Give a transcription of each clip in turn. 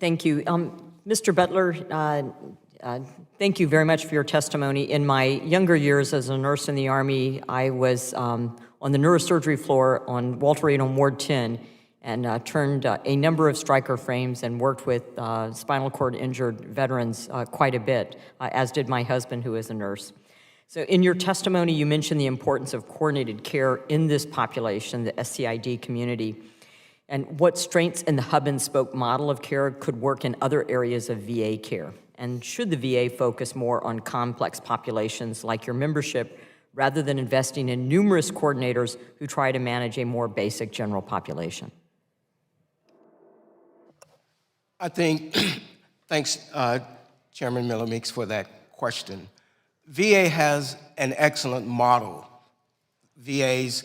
Thank you. Mr. Butler, thank you very much for your testimony. In my younger years as a nurse in the Army, I was on the neurosurgery floor on Walter Reed on Ward 10 and turned a number of striker frames and worked with spinal cord injured veterans quite a bit, as did my husband, who is a nurse. So in your testimony, you mentioned the importance of coordinated care in this population, the SCID community, and what strengths in the hub-and-spoke model of care could work in other areas of VA care. And should the VA focus more on complex populations like your membership, rather than investing in numerous coordinators who try to manage a more basic general population? I think, thanks, Chairman Miller-Meeks, for that question. VA has an excellent model, VA's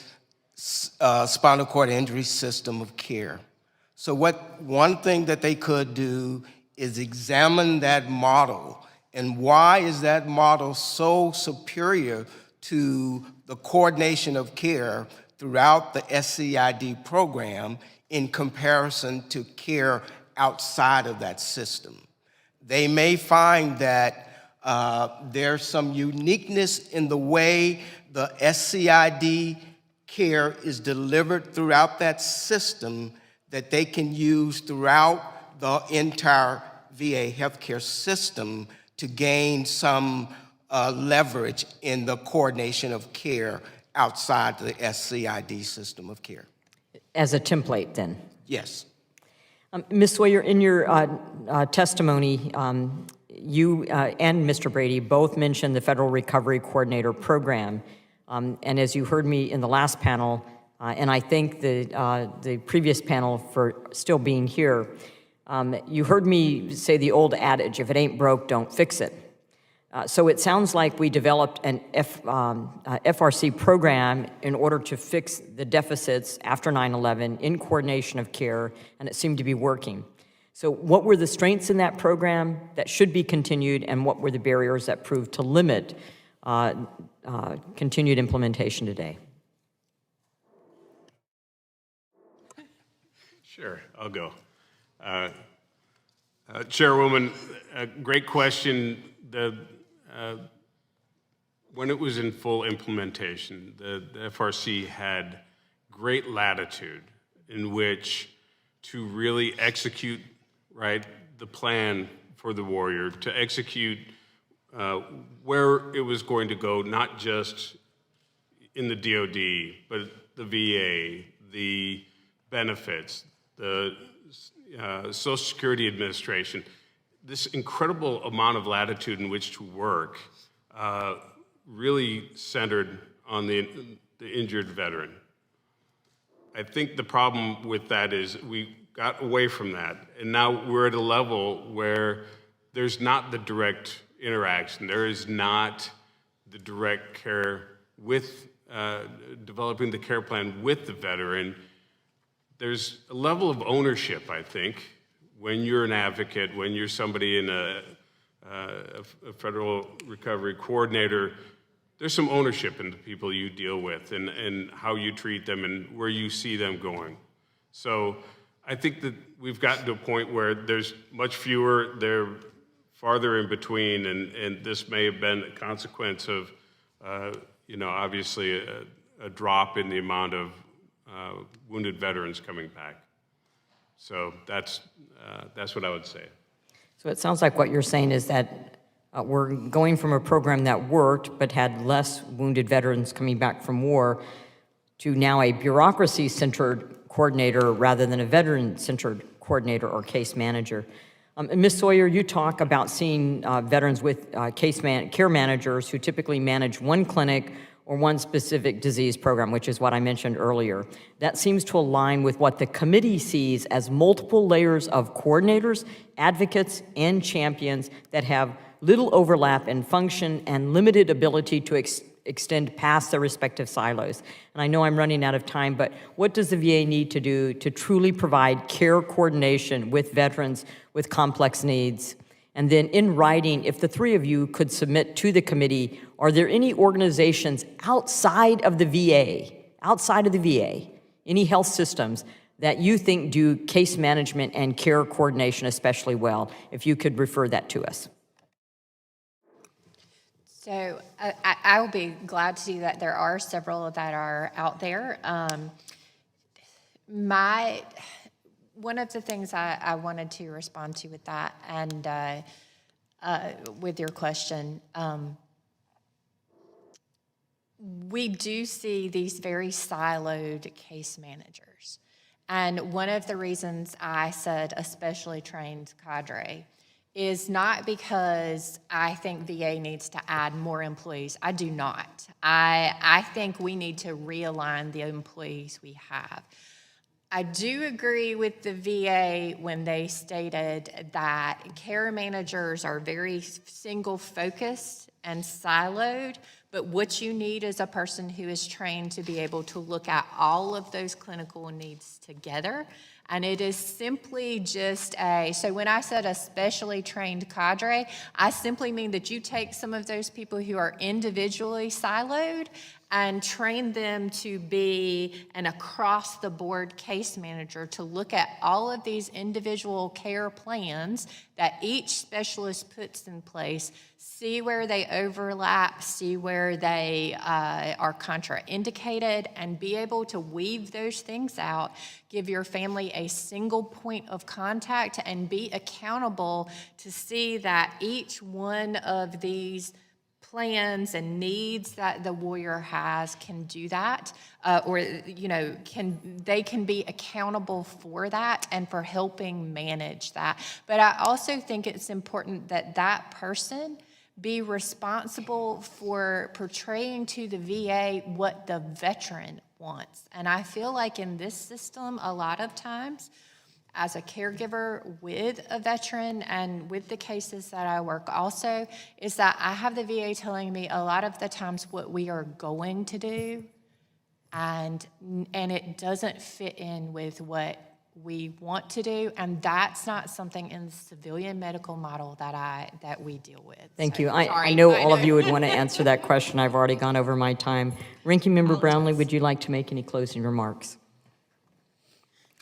spinal cord injury system of care. So one thing that they could do is examine that model, and why is that model so superior to the coordination of care throughout the SCID program in comparison to care outside of that system. They may find that there's some uniqueness in the way the SCID care is delivered throughout that system that they can use throughout the entire VA healthcare system to gain some leverage in the coordination of care outside the SCID system of care. As a template, then? Yes. Ms. Sawyer, in your testimony, you and Mr. Brady both mentioned the Federal Recovery Coordinator Program. And as you heard me in the last panel, and I thank the previous panel for still being here, you heard me say the old adage, if it ain't broke, don't fix it. So it sounds like we developed an FRC program in order to fix the deficits after 9/11 in coordination of care, and it seemed to be working. So what were the strengths in that program that should be continued, and what were the barriers that proved to limit continued implementation today? Sure, I'll go. Chairwoman, great question. When it was in full implementation, the FRC had great latitude in which to really execute, right, the plan for the warrior, to execute where it was going to go, not just in the DOD, but the VA, the benefits, the Social Security Administration. This incredible amount of latitude in which to work really centered on the injured veteran. I think the problem with that is we got away from that, and now we're at a level where there's not the direct interaction. There is not the direct care with developing the care plan with the veteran. There's a level of ownership, I think, when you're an advocate, when you're somebody in a federal recovery coordinator. There's some ownership in the people you deal with and how you treat them and where you see them going. So I think that we've gotten to a point where there's much fewer, they're farther in between, and this may have been a consequence of, obviously a drop in the amount of wounded veterans coming back. So that's what I would say. So it sounds like what you're saying is that we're going from a program that worked but had less wounded veterans coming back from war to now a bureaucracy-centered coordinator rather than a veteran-centered coordinator or case manager. Ms. Sawyer, you talk about seeing veterans with care managers who typically manage one clinic or one specific disease program, which is what I mentioned earlier. That seems to align with what the committee sees as multiple layers of coordinators, advocates, and champions that have little overlap in function and limited ability to extend past their respective silos. And I know I'm running out of time, but what does the VA need to do to truly provide care coordination with veterans with complex needs? And then in writing, if the three of you could submit to the committee, are there any organizations outside of the VA, any health systems that you think do case management and care coordination especially well, if you could refer that to us. So I will be glad to do that. There are several that are out there. One of the things I wanted to respond to with that and with your question, we do see these very siloed case managers. And one of the reasons I said especially trained cadre is not because I think VA needs to add more employees. I do not. I think we need to realign the employees we have. I do agree with the VA when they stated that care managers are very single-focused and siloed, but what you need is a person who is trained to be able to look at all of those clinical needs together. And it is simply just so when I said a specially trained cadre, I simply mean that you take some of those people who are individually siloed and train them to be an across-the-board case manager to look at all of these individual care plans that each specialist puts in place, see where they overlap, see where they are contraindicated, and be able to weave those things out, give your family a single point of contact, and be accountable to see that each one of these plans and needs that the warrior has can do that, or they can be accountable for that and for helping manage that. But I also think it's important that that person be responsible for portraying to the VA what the veteran wants. And I feel like in this system, a lot of times, as a caregiver with a veteran and with the cases that I work also, is that I have the VA telling me a lot of the times what we are going to do, and it doesn't fit in with what we want to do, and that's not something in the civilian medical model that we deal with. Thank So, you. I sorry. know all of you would want to answer that question. I've already gone over my time. Ranking Member Brownlee, would you like to make any closing remarks?